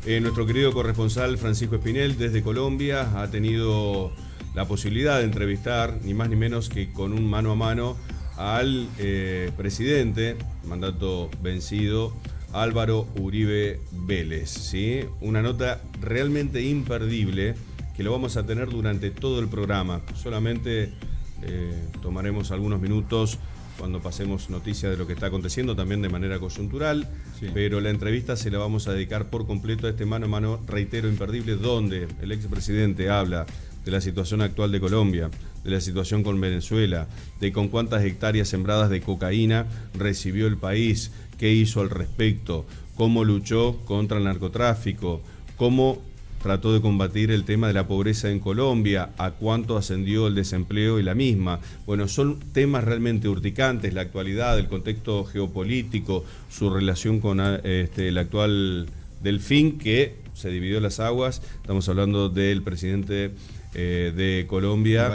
Nuestro querido corresponsal Francisco Espinel desde Colombia ha tenido la posibilidad de entrevistar ni más ni menos que con un mano a mano al presidente, mandato vencido, Álvaro Uribe Vélez, ¿sí? Una nota realmente imperdible que lo vamos a tener durante todo el programa. Solamente tomaremos algunos minutos cuando pasemos noticias de lo que está aconteciendo, también de manera coyuntural, sí. Pero la entrevista se la vamos a dedicar por completo a este mano a mano, reitero, imperdible, donde el expresidente habla de la situación actual de Colombia, de la situación con Venezuela, de con cuántas hectáreas sembradas de cocaína recibió el país, qué hizo al respecto, cómo luchó contra el narcotráfico, cómo trató de combatir el tema de la pobreza en Colombia, a cuánto ascendió el desempleo y la misma. Bueno, son temas realmente urticantes, la actualidad, el contexto geopolítico, su relación con el actual delfín que se dividió las aguas. Estamos hablando del presidente de Colombia,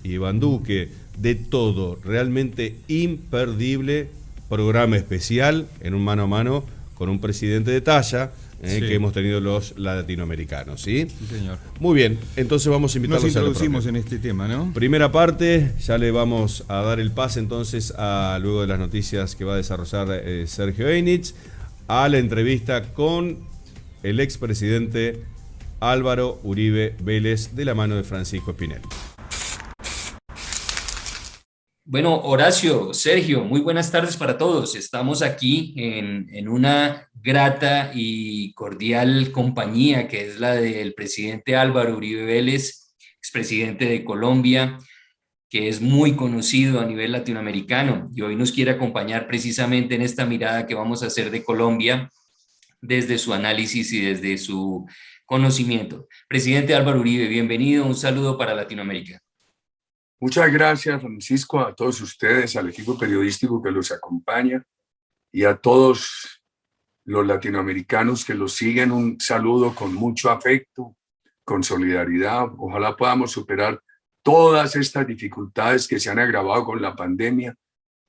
Iván Duque, de todo, realmente imperdible, programa especial en un mano a mano con un presidente de talla, sí, que hemos tenido los latinoamericanos, ¿sí? Sí, señor. Muy bien, entonces vamos a invitarlos. Nos introducimos en este tema, ¿no? Primera parte, ya le vamos a dar el pase entonces luego de las noticias que va a desarrollar Sergio Einitz, a la entrevista con el expresidente Álvaro Uribe Vélez de la mano de Francisco Espinel. Bueno, Horacio, Sergio, muy buenas tardes para todos. Estamos aquí en una grata y cordial compañía que es la del presidente Álvaro Uribe Vélez, expresidente de Colombia, que es muy conocido a nivel latinoamericano y hoy nos quiere acompañar precisamente en esta mirada que vamos a hacer de Colombia desde su análisis y desde su conocimiento. Presidente Álvaro Uribe, bienvenido, un saludo para Latinoamérica. Muchas gracias, Francisco, a todos ustedes, al equipo periodístico que los acompaña y a todos los latinoamericanos que los siguen. Un saludo con mucho afecto, con solidaridad. Ojalá podamos superar todas estas dificultades que se han agravado con la pandemia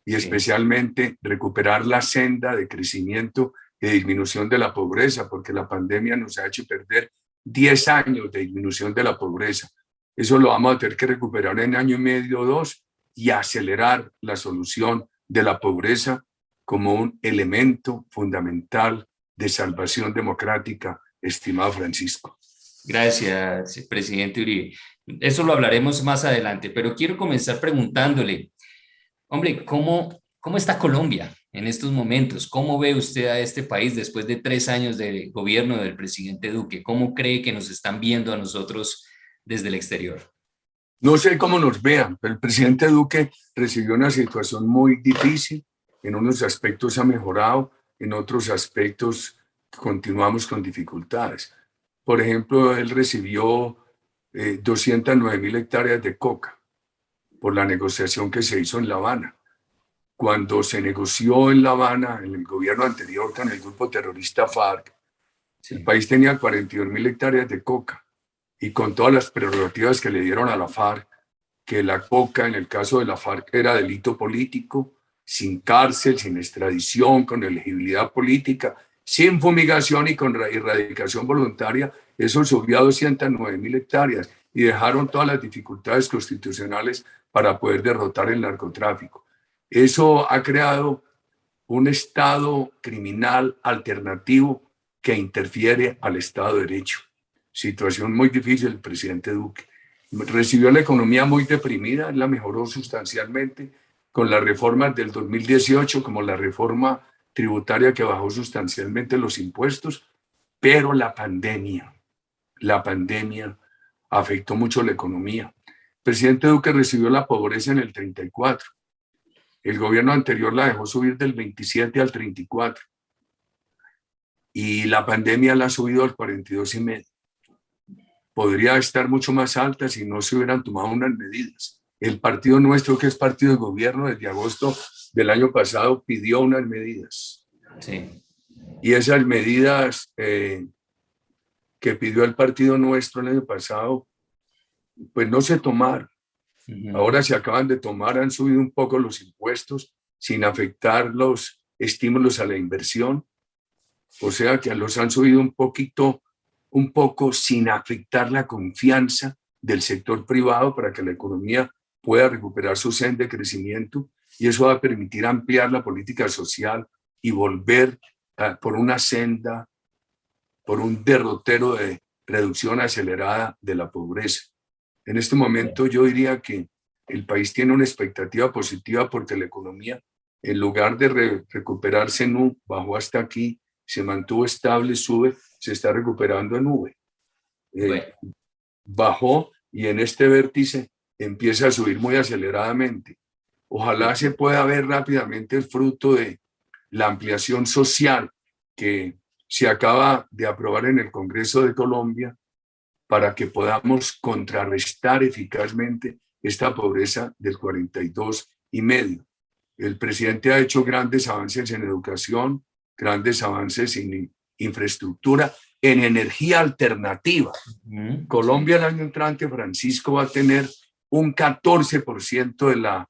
y especialmente recuperar la senda de crecimiento y de disminución de la pobreza, porque la pandemia nos ha hecho perder 10 años de disminución de la pobreza. Eso lo vamos a tener que recuperar en año y medio o 2 y acelerar la solución de la pobreza como un elemento fundamental de salvación democrática, estimado Francisco. Gracias, presidente Uribe. Eso lo hablaremos más adelante, pero quiero comenzar preguntándole, hombre, ¿cómo está Colombia en estos momentos? ¿Cómo ve usted a este país después de 3 años de gobierno del presidente Duque? ¿Cómo cree que nos están viendo a nosotros desde el exterior? No sé cómo nos vean, pero el presidente Duque recibió una situación muy difícil. En unos aspectos ha mejorado, en otros aspectos continuamos con dificultades. Por ejemplo, él recibió 209.000 hectáreas de coca por la negociación que se hizo en La Habana. Cuando se negoció en La Habana, en el gobierno anterior con el grupo terrorista FARC, el país tenía 42.000 hectáreas de coca. Y con todas las prerrogativas que le dieron a la FARC, que la coca en el caso de la FARC era delito político, sin cárcel, sin extradición, con elegibilidad política, sin fumigación y con erradicación voluntaria, eso subió a 209.000 hectáreas y dejaron todas las dificultades constitucionales para poder derrotar el narcotráfico. Eso ha creado un Estado criminal alternativo que interfiere al Estado de Derecho. Situación muy difícil el presidente Duque. Recibió la economía muy deprimida, la mejoró sustancialmente con las reformas del 2018, como la reforma tributaria que bajó sustancialmente los impuestos, pero la pandemia afectó mucho la economía. El presidente Duque recibió la pobreza en el 34. El gobierno anterior la dejó subir del 27 al 34. Y la pandemia la ha subido al 42,5. Podría estar mucho más alta si no se hubieran tomado unas medidas. El partido nuestro, que es partido de gobierno, desde agosto del año pasado pidió unas medidas. Sí. Y esas medidas que pidió el partido nuestro el año pasado, pues no se tomaron. Ahora se acaban de tomar, han subido un poco los impuestos sin afectar los estímulos a la inversión. O sea que los han subido un poquito un poco sin afectar la confianza del sector privado para que la economía pueda recuperar su senda de crecimiento, y eso va a permitir ampliar la política social y volver por una senda, por un derrotero de reducción acelerada de la pobreza. En este momento yo diría que el país tiene una expectativa positiva porque la economía, en lugar de recuperarse en U, bajó hasta aquí, se mantuvo estable, sube, se está recuperando en V. Bajó y en este vértice empieza a subir muy aceleradamente. Ojalá se pueda ver rápidamente el fruto de la ampliación social que se acaba de aprobar en el Congreso de Colombia para que podamos contrarrestar eficazmente esta pobreza del 42,5%. El presidente ha hecho grandes avances en educación, grandes avances en infraestructura, en energía alternativa. Colombia el año entrante, Francisco, va a tener un 14% de la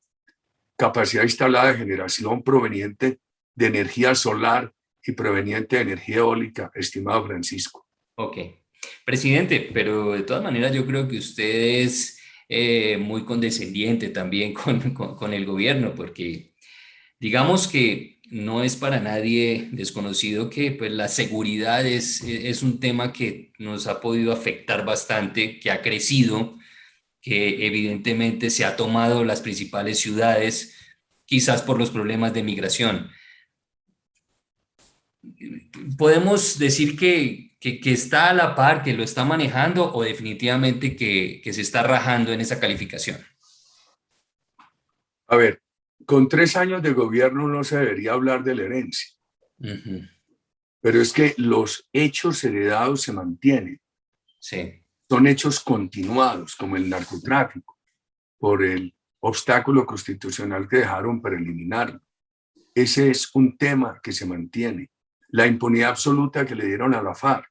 capacidad instalada de generación proveniente de energía solar y proveniente de energía eólica, estimado Francisco. Ok. Presidente, pero de todas maneras yo creo que usted es muy condescendiente también con el gobierno, porque digamos que no es para nadie desconocido que pues, la seguridad es un tema que nos ha podido afectar bastante, que ha crecido, que evidentemente se ha tomado las principales ciudades, quizás por los problemas de migración. ¿Podemos decir que está a la par, que lo está manejando, o definitivamente que se está rajando en esa calificación? A ver, con 3 años de gobierno no se debería hablar de la herencia. Pero es que los hechos heredados se mantienen. Sí. Son hechos continuados, como el narcotráfico, por el obstáculo constitucional que dejaron para eliminarlo. Ese es un tema que se mantiene. La impunidad absoluta que le dieron a la FARC.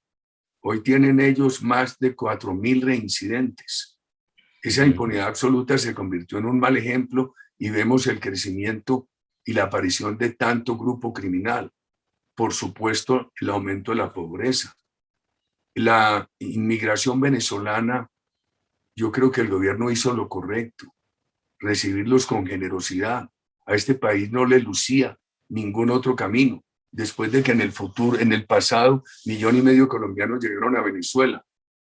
Hoy tienen ellos más de 4.000 reincidentes. Esa impunidad absoluta se convirtió en un mal ejemplo y vemos el crecimiento y la aparición de tanto grupo criminal. Por supuesto, el aumento de la pobreza. La inmigración venezolana, yo creo que el gobierno hizo lo correcto, recibirlos con generosidad. A este país no le lucía ningún otro camino, después de que en el pasado, 1,5 millones de colombianos llegaron a Venezuela.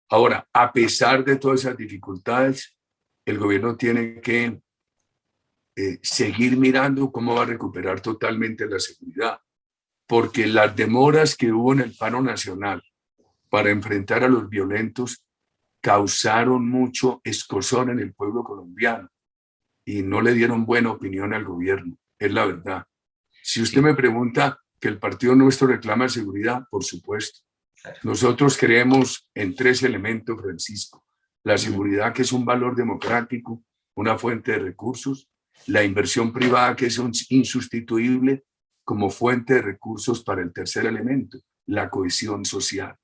Ahora, a pesar de todas esas dificultades, el gobierno tiene que seguir mirando cómo va a recuperar totalmente la seguridad, porque las demoras que hubo en el paro nacional para enfrentar a los violentos causaron mucho escozor en el pueblo colombiano y no le dieron buena opinión al gobierno, es la verdad. Si usted me pregunta que el partido nuestro reclama seguridad, por supuesto. Nosotros creemos en 3 elementos, Francisco. La seguridad, que es un valor democrático, una fuente de recursos. La inversión privada, que es insustituible como fuente de recursos para el tercer elemento, la cohesión social.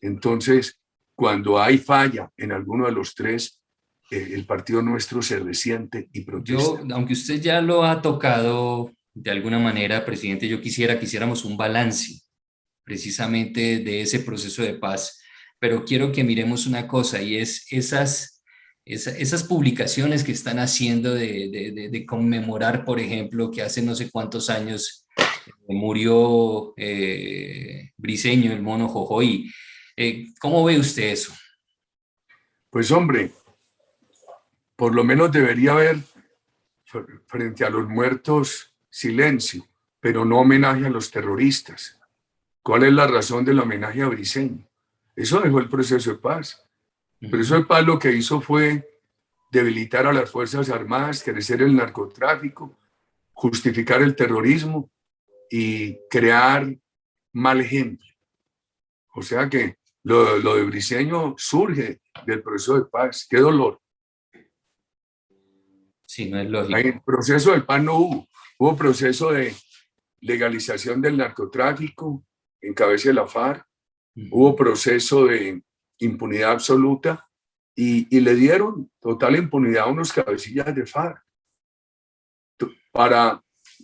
Entonces, cuando hay falla en alguno de los 3, el partido nuestro se resiente y protesta. Aunque usted ya lo ha tocado de alguna manera, presidente, yo que hiciéramos un balance precisamente de ese proceso de paz, pero quiero que miremos una cosa, y es esas publicaciones que están haciendo de conmemorar, por ejemplo, que hace no sé cuántos años murió Briceño, el mono Jojoy. ¿Cómo ve usted eso? Pues hombre, por lo menos debería haber frente a los muertos silencio, pero no homenaje a los terroristas. ¿Cuál es la razón del homenaje a Briceño? Eso dejó el proceso de paz. El proceso de paz lo que hizo fue debilitar a las Fuerzas Armadas, crecer el narcotráfico, justificar el terrorismo y crear mal ejemplo. O sea que lo de Briceño surge del proceso de paz. ¡Qué dolor! Sí, no es lógico. El proceso de paz no hubo. Hubo proceso de legalización del narcotráfico en cabeza de la FARC. Hubo proceso de impunidad absoluta y le dieron total impunidad a unos cabecillas de FARC.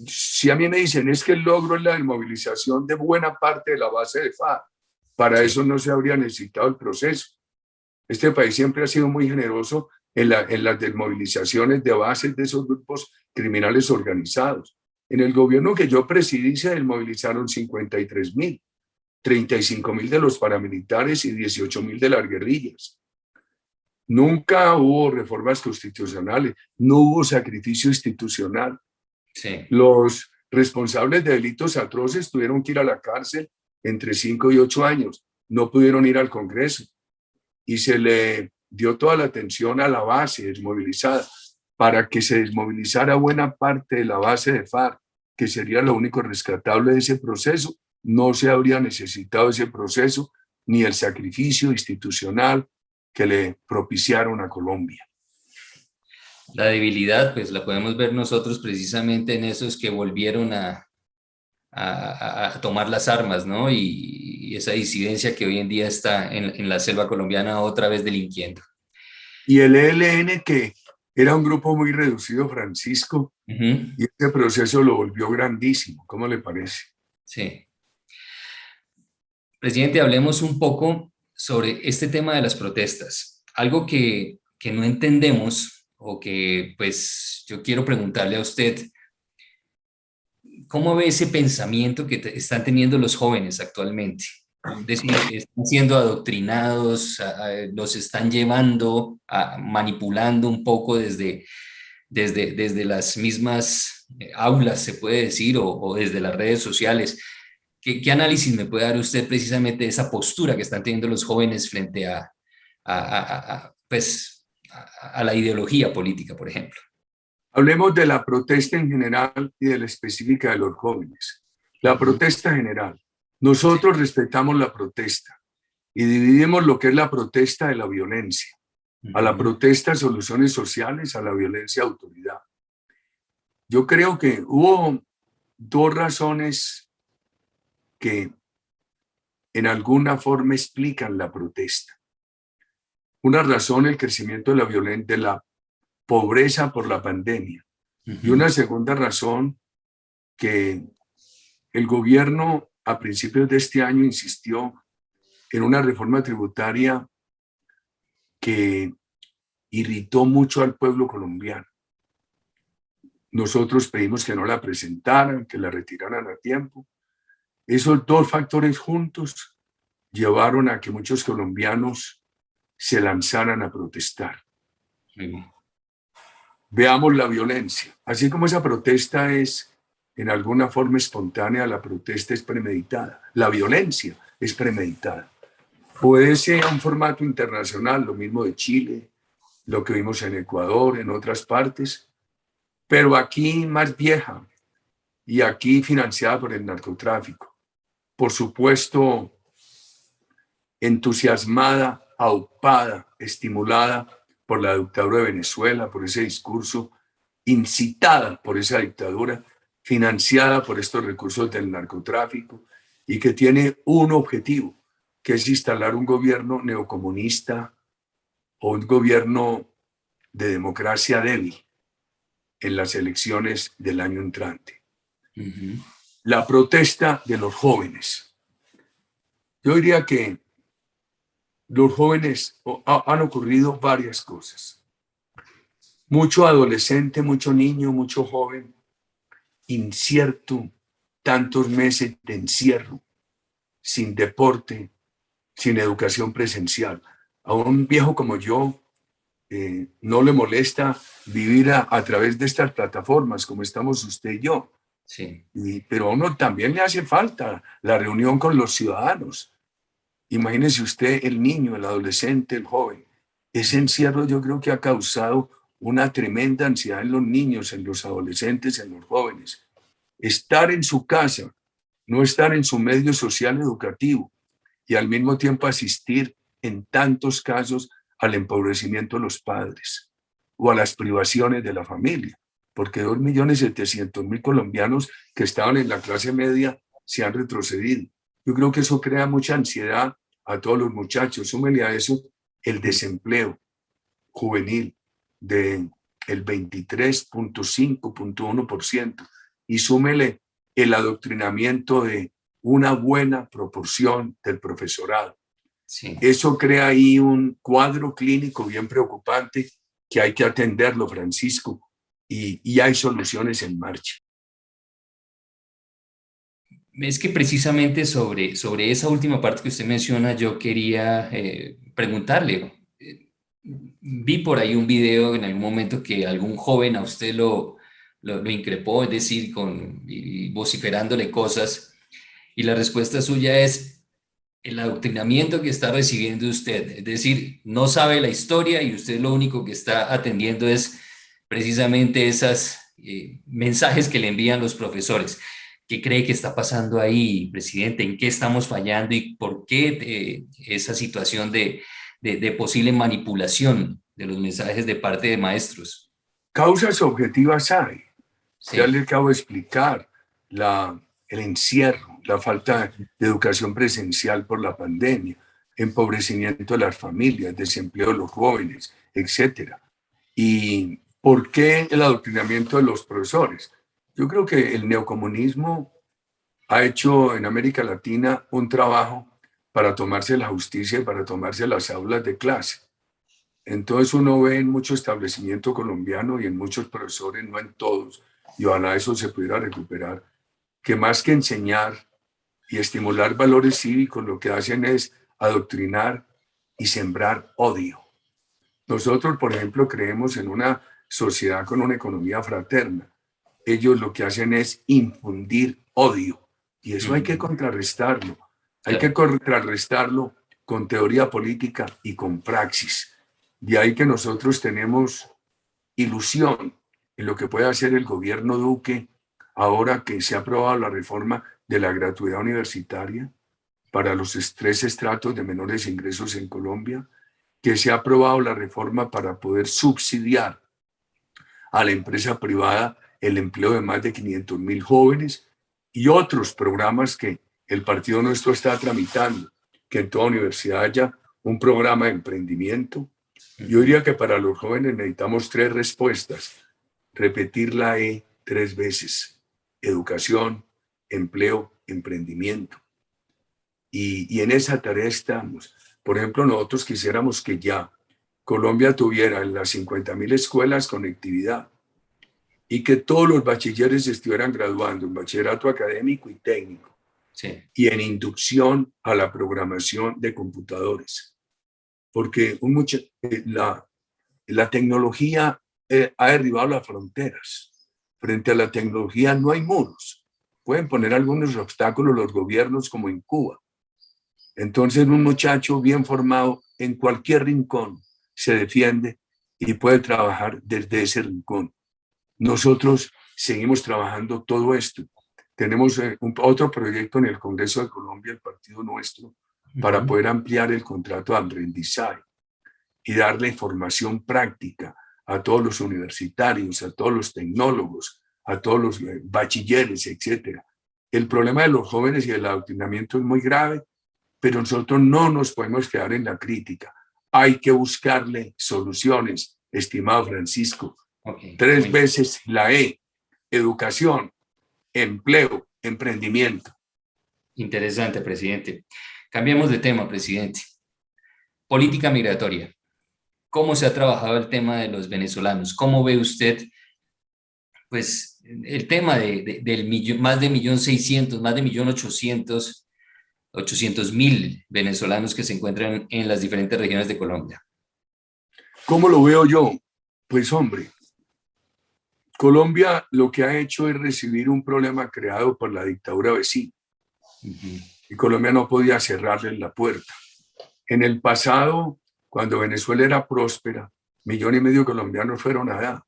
Si a mí me dicen es que el logro es la desmovilización de buena parte de la base de FARC, Para eso no se habría necesitado el proceso. Este país siempre ha sido muy generoso en las desmovilizaciones de bases de esos grupos criminales organizados. En el gobierno que yo presidí se desmovilizaron 53.000, 35.000 de los paramilitares y 18.000 de las guerrillas. Nunca hubo reformas constitucionales, no hubo sacrificio institucional. Sí. Los responsables de delitos atroces tuvieron que ir a la cárcel entre 5 y 8 años, no pudieron ir al Congreso y se le dio toda la atención a la base desmovilizada para que se desmovilizara buena parte de la base de FARC, que sería lo único rescatable de ese proceso. No se habría necesitado ese proceso ni el sacrificio institucional que le propiciaron a Colombia. La debilidad, pues la podemos ver nosotros precisamente en esos que volvieron a tomar las armas, ¿no? Y esa disidencia que hoy en día está en la selva colombiana otra vez delinquiendo. Y el ELN, que era un grupo muy reducido, Francisco, y este proceso lo volvió grandísimo. ¿Cómo le parece? Sí. Presidente, hablemos un poco sobre este tema de las protestas. Algo que no entendemos o que pues yo quiero preguntarle a usted, ¿cómo ve ese pensamiento que están teniendo los jóvenes actualmente? Es decir, están siendo adoctrinados, los están llevando, manipulando un poco desde las mismas aulas, se puede decir, o desde las redes sociales. ¿Qué análisis me puede dar usted precisamente de esa postura que están teniendo los jóvenes frente pues, a la ideología política, por ejemplo? Hablemos de la protesta en general y de la específica de los jóvenes. La protesta general. Nosotros respetamos la protesta y dividimos lo que es la protesta de la violencia. A la protesta, soluciones sociales, a la violencia, autoridad. Yo creo que hubo dos razones que en alguna forma explican la protesta. Una razón, el crecimiento de la violencia, de la pobreza por la pandemia. Y una segunda razón, que el gobierno a principios de este año insistió en una reforma tributaria que irritó mucho al pueblo colombiano. Nosotros pedimos que no la presentaran, que la retiraran a tiempo. Esos dos factores juntos llevaron a que muchos colombianos se lanzaran a protestar. Veamos la violencia. Así como esa protesta es en alguna forma espontánea, la protesta es premeditada. La violencia es premeditada. Puede ser un formato internacional, lo mismo de Chile, lo que vimos en Ecuador, en otras partes, pero aquí más vieja y aquí financiada por el narcotráfico. Por supuesto, entusiasmada, aupada, estimulada por la dictadura de Venezuela, por ese discurso, incitada por esa dictadura, financiada por estos recursos del narcotráfico y que tiene un objetivo, que es instalar un gobierno neocomunista o un gobierno de democracia débil en las elecciones del año entrante. La protesta de los jóvenes. Yo diría que los jóvenes han ocurrido varias cosas. Mucho adolescente, mucho niño, mucho joven, incierto, tantos meses de encierro, sin deporte, sin educación presencial. A un viejo como yo no le molesta vivir a través de estas plataformas como estamos usted y yo. Sí. Pero a uno también le hace falta la reunión con los ciudadanos. Imagínese usted el niño, el adolescente, el joven. Ese encierro yo creo que ha causado una tremenda ansiedad en los niños, en los adolescentes, en los jóvenes. Estar en su casa, no estar en su medio social educativo y al mismo tiempo asistir en tantos casos al empobrecimiento de los padres o a las privaciones de la familia, porque 2.700.000 colombianos que estaban en la clase media se han retrocedido. Yo creo que eso crea mucha ansiedad a todos los muchachos. Súmele a eso el desempleo juvenil del 23.5.1% y súmele el adoctrinamiento de una buena proporción del profesorado. Sí. Eso crea ahí un cuadro clínico bien preocupante que hay que atenderlo, Francisco, y hay soluciones en marcha. Es que precisamente sobre esa última parte que usted menciona, yo quería preguntarle. Vi por ahí un video en algún momento que algún joven a usted lo increpó, es decir, y vociferándole cosas, y la respuesta suya es el adoctrinamiento que está recibiendo usted. Es decir, no sabe la historia y usted lo único que está atendiendo es precisamente esos mensajes que le envían los profesores. ¿Qué cree que está pasando ahí, presidente? ¿En qué estamos fallando y por qué esa situación de posible manipulación de los mensajes de parte de maestros? Causas objetivas hay. Sí. Ya le acabo de explicar el encierro, la falta de educación presencial por la pandemia, empobrecimiento de las familias, desempleo de los jóvenes, etc. ¿Y por qué el adoctrinamiento de los profesores? Yo creo que el neocomunismo ha hecho en América Latina un trabajo para tomarse la justicia y para tomarse las aulas de clase. Entonces uno ve en mucho establecimiento colombiano y en muchos profesores, no en todos, y ojalá eso se pudiera recuperar, que más que enseñar y estimular valores cívicos, lo que hacen es adoctrinar y sembrar odio. Nosotros, por ejemplo, creemos en una sociedad con una economía fraterna. Ellos lo que hacen es infundir odio, y eso hay que contrarrestarlo. Hay que contrarrestarlo con teoría política y con praxis. De ahí que nosotros tenemos ilusión en lo que puede hacer el gobierno Duque ahora que se ha aprobado la reforma de la gratuidad universitaria para los 3 estratos de menores ingresos en Colombia, que se ha aprobado la reforma para poder subsidiar a la empresa privada el empleo de más de 500.000 jóvenes y otros programas que el partido nuestro está tramitando, que en toda universidad haya un programa de emprendimiento. Yo diría que para los jóvenes necesitamos 3 respuestas. Repetir la E 3 veces. Educación, empleo, emprendimiento. Y en esa tarea estamos. Por ejemplo, nosotros quisiéramos que ya Colombia tuviera en las 50.000 escuelas conectividad y que todos los bachilleres estuvieran graduando en bachillerato académico y técnico, Sí. y en inducción a la programación de computadores. Porque la tecnología ha derribado las fronteras. Frente a la tecnología no hay muros. Pueden poner algunos obstáculos los gobiernos como en Cuba. Entonces un muchacho bien formado en cualquier rincón se defiende y puede trabajar desde ese rincón. Nosotros seguimos trabajando todo esto. Tenemos otro proyecto en el Congreso de Colombia, el partido nuestro, para poder ampliar el contrato de aprendizaje y darle formación práctica a todos los universitarios, a todos los tecnólogos, a todos los bachilleres, etc. El problema de los jóvenes y el adoctrinamiento es muy grave, pero nosotros no nos podemos quedar en la crítica. Hay que buscarle soluciones, estimado Francisco. Okay. 3 veces la E: educación, empleo, emprendimiento. Interesante, presidente. Cambiemos de tema, presidente. Política migratoria. ¿Cómo se ha trabajado el tema de los venezolanos? ¿Cómo ve usted, pues, el tema del millón, más de 1.600.000, más de 1.800.000 venezolanos que se encuentran en las diferentes regiones de Colombia? ¿Cómo lo veo yo? Pues, hombre, Colombia lo que ha hecho es recibir un problema creado por la dictadura vecina. Y Colombia no podía cerrarle la puerta. En el pasado, cuando Venezuela era próspera, 1,5 millones de colombianos fueron allá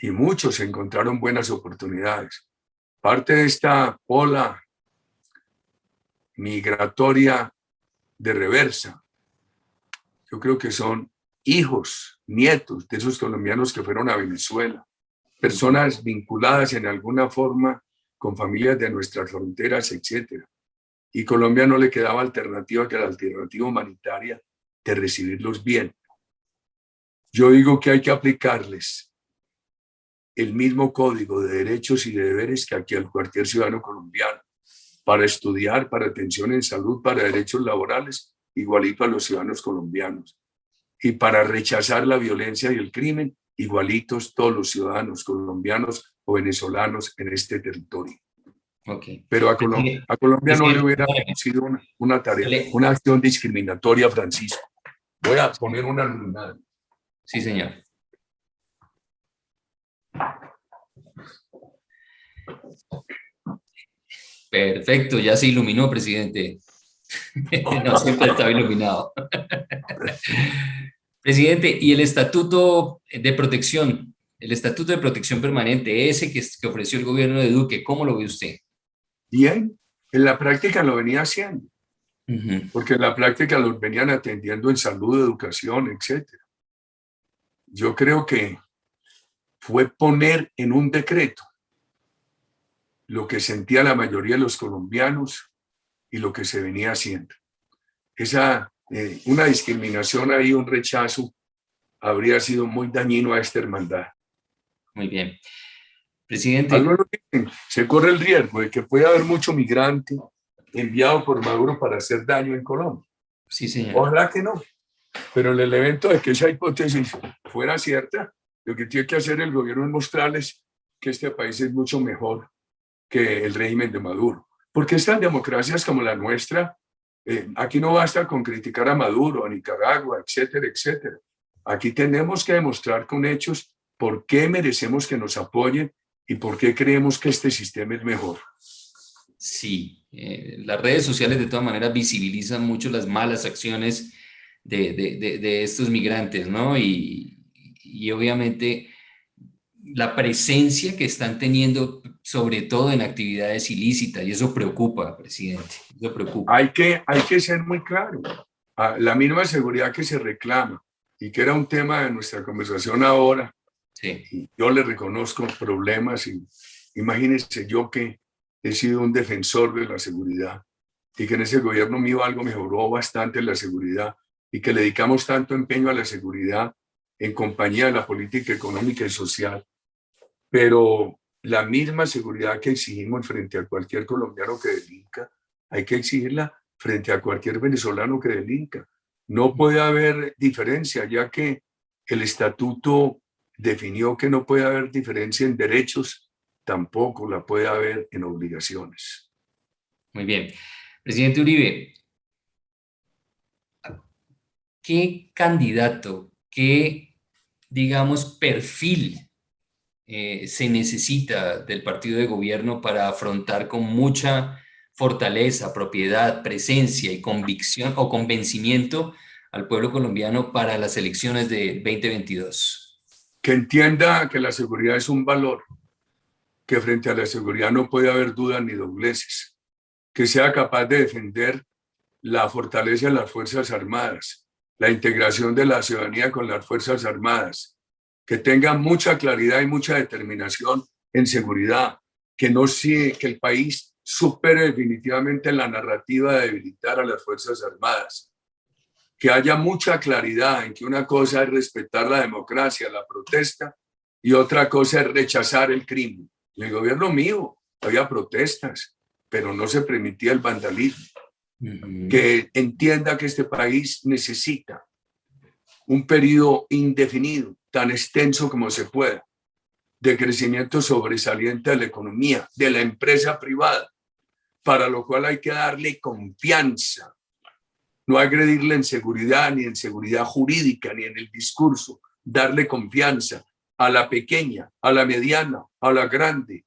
y muchos encontraron buenas oportunidades. Parte de esta ola migratoria de reversa, yo creo que son hijos, nietos de esos colombianos que fueron a Venezuela, personas vinculadas en alguna forma con familias de nuestras fronteras, etc. Y Colombia no le quedaba alternativa que la alternativa humanitaria de recibirlos bien. Yo digo que hay que aplicarles el mismo código de derechos y de deberes que aquí a cualquier ciudadano colombiano. para estudiar, para atención en salud, para derechos laborales, igualito a los ciudadanos colombianos. Y para rechazar la violencia y el crimen, igualitos todos los ciudadanos colombianos o venezolanos en este territorio. Okay. Pero a Colombia no le hubiera sido una tarea, una acción discriminatoria, Francisco. Voy a poner una luminaria. Sí, señor. Perfecto, ya se iluminó, presidente. No siempre estaba iluminado. Presidente, ¿y el estatuto de protección? El estatuto de protección permanente, ese que ofreció el gobierno de Duque, ¿cómo lo ve usted? Bien, en la práctica lo venía haciendo, porque en la práctica los venían atendiendo en salud, educación, etc. Yo creo que fue poner en un decreto lo que sentía la mayoría de los colombianos y lo que se venía haciendo. Una discriminación ahí, un rechazo, habría sido muy dañino a esta hermandad. Muy bien. Presidente. Se corre el riesgo de que pueda haber mucho migrante enviado por Maduro para hacer daño en Colombia. Sí, señor. Ojalá que no. Pero en el evento de que esa hipótesis fuera cierta, lo que tiene que hacer el gobierno es mostrarles que este país es mucho mejor que el régimen de Maduro. Porque estas democracias como la nuestra, aquí no basta con criticar a Maduro, a Nicaragua, etcétera, etcétera. Aquí tenemos que demostrar con hechos por qué merecemos que nos apoyen y por qué creemos que este sistema es mejor. Sí, las redes sociales de todas maneras visibilizan mucho las malas acciones de estos migrantes, ¿no? Y obviamente la presencia que están teniendo, sobre todo en actividades ilícitas, y eso preocupa, presidente, eso preocupa. Hay que ser muy claro. La misma seguridad que se reclama y que era un tema de nuestra conversación ahora, sí. Yo le reconozco problemas y imagínense yo que he sido un defensor de la seguridad y que en ese gobierno mío algo mejoró bastante la seguridad y que le dedicamos tanto empeño a la seguridad en compañía de la política económica y social, pero la misma seguridad que exigimos frente a cualquier colombiano que delinca, hay que exigirla frente a cualquier venezolano que delinca. No puede haber diferencia, ya que el estatuto definió que no puede haber diferencia en derechos, tampoco la puede haber en obligaciones. Muy bien. Presidente Uribe, ¿qué candidato, qué, digamos, perfil se necesita del partido de gobierno para afrontar con mucha fortaleza, propiedad, presencia y convicción o convencimiento al pueblo colombiano para las elecciones de 2022? Que entienda que la seguridad es un valor, que frente a la seguridad no puede haber dudas ni dobleces, que sea capaz de defender la fortaleza de las Fuerzas Armadas, la integración de la ciudadanía con las Fuerzas Armadas, que tenga mucha claridad y mucha determinación en seguridad, que el país supere definitivamente la narrativa de debilitar a las Fuerzas Armadas, que haya mucha claridad en que una cosa es respetar la democracia, la protesta, y otra cosa es rechazar el crimen. En el gobierno mío había protestas, pero no se permitía el vandalismo. Que entienda que este país necesita un periodo indefinido, tan extenso como se pueda, de crecimiento sobresaliente de la economía, de la empresa privada, para lo cual hay que darle confianza, no agredirle en seguridad, ni en seguridad jurídica, ni en el discurso, darle confianza a la pequeña, a la mediana, a la grande,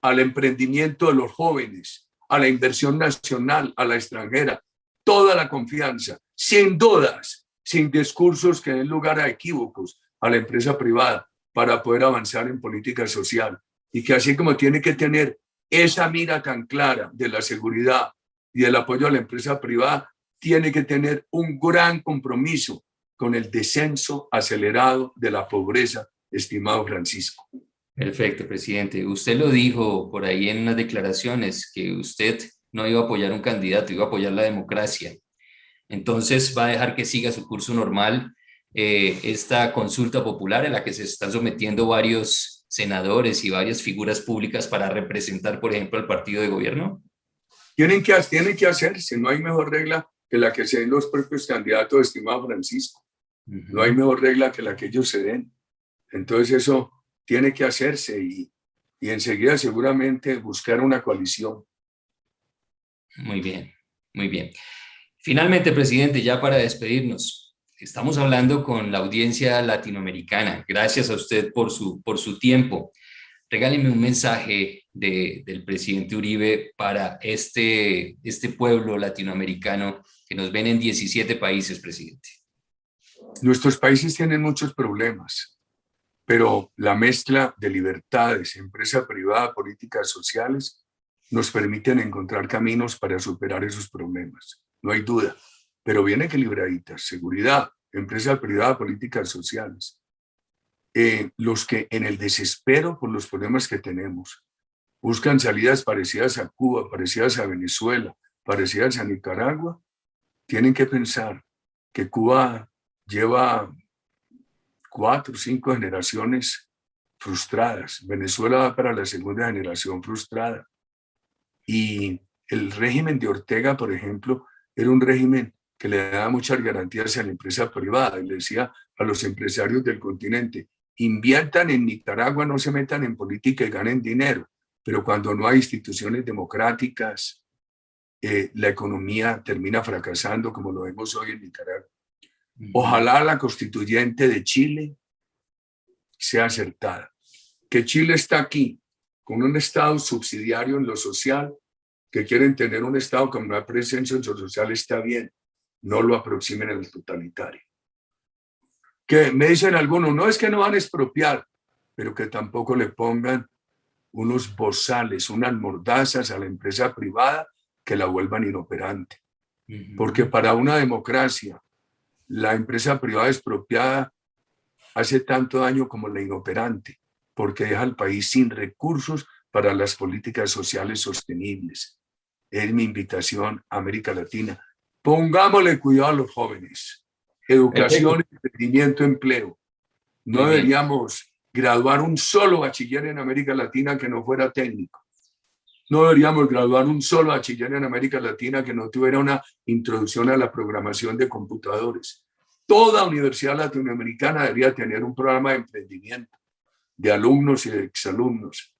al emprendimiento de los jóvenes, a la inversión nacional, a la extranjera, toda la confianza, sin dudas, sin discursos que den lugar a equívocos, a la empresa privada para poder avanzar en política social. Y que así como tiene que tener esa mira tan clara de la seguridad y del apoyo a la empresa privada, tiene que tener un gran compromiso con el descenso acelerado de la pobreza, estimado Francisco. Perfecto, presidente. Usted lo dijo por ahí en unas declaraciones, que usted no iba a apoyar un candidato, iba a apoyar la democracia. Entonces va a dejar que siga su curso normal esta consulta popular en la que se están sometiendo varios senadores y varias figuras públicas para representar, por ejemplo, al partido de gobierno. Tienen que hacerse, no hay mejor regla que la que se den los propios candidatos, estimado Francisco. No hay mejor regla que la que ellos se den. Entonces eso tiene que hacerse y enseguida seguramente buscar una coalición. Muy bien, muy bien. Finalmente, presidente, ya para despedirnos, estamos hablando con la audiencia latinoamericana. Gracias a usted por su tiempo. Regáleme un mensaje del presidente Uribe para este pueblo latinoamericano que nos ven en 17 países, presidente. Nuestros países tienen muchos problemas, pero la mezcla de libertades, empresa privada, políticas sociales, nos permiten encontrar caminos para superar esos problemas. No hay duda, pero bien equilibraditas: seguridad, empresa privada, políticas sociales. Los que en el desespero por los problemas que tenemos buscan salidas parecidas a Cuba, parecidas a Venezuela, parecidas a Nicaragua, tienen que pensar que Cuba lleva 4 o 5 generaciones frustradas. Venezuela va para la segunda generación frustrada. Y el régimen de Ortega, por ejemplo, era un régimen que le daba muchas garantías a la empresa privada y le decía a los empresarios del continente: inviertan en Nicaragua, no se metan en política y ganen dinero. Pero cuando no hay instituciones democráticas, la economía termina fracasando, como lo vemos hoy en Nicaragua. Ojalá la constituyente de Chile sea acertada. Que Chile está aquí con un Estado subsidiario en lo social, que quieren tener un Estado con una presencia en lo social, está bien. No lo aproximen al totalitario. Que me dicen algunos, no es que no van a expropiar, pero que tampoco le pongan unos bozales, unas mordazas a la empresa privada que la vuelvan inoperante. Porque para una democracia, la empresa privada expropiada hace tanto daño como la inoperante, porque deja al país sin recursos para las políticas sociales sostenibles. Es mi invitación a América Latina. Pongámosle cuidado a los jóvenes. Educación, emprendimiento, empleo. No deberíamos graduar un solo bachiller en América Latina que no fuera técnico. No deberíamos graduar un solo bachiller en América Latina que no tuviera una introducción a la programación de computadores. Toda universidad latinoamericana debería tener un programa de emprendimiento de alumnos y de exalumnos,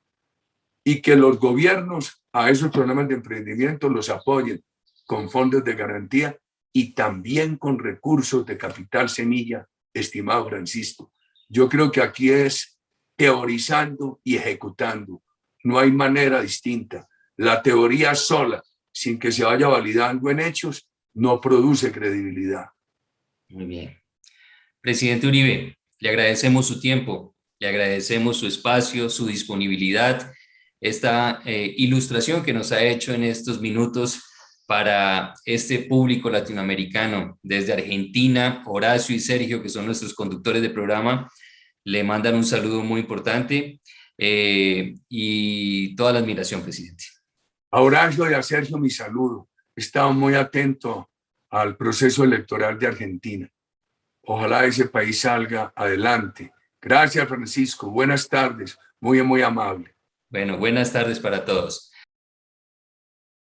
y que los gobiernos a esos programas de emprendimiento los apoyen con fondos de garantía y también con recursos de capital semilla, estimado Francisco. Yo creo que aquí es teorizando y ejecutando. No hay manera distinta. La teoría sola, sin que se vaya validando en hechos, no produce credibilidad. Muy bien. Presidente Uribe, le agradecemos su tiempo, le agradecemos su espacio, su disponibilidad, esta ilustración que nos ha hecho en estos minutos para este público latinoamericano. Desde Argentina, Horacio y Sergio, que son nuestros conductores de programa, le mandan un saludo muy importante y toda la admiración, presidente. A Horacio y a Sergio mi saludo. He estado muy atento al proceso electoral de Argentina. Ojalá ese país salga adelante. Gracias, Francisco. Buenas tardes. Muy, muy amable. Bueno, buenas tardes para todos.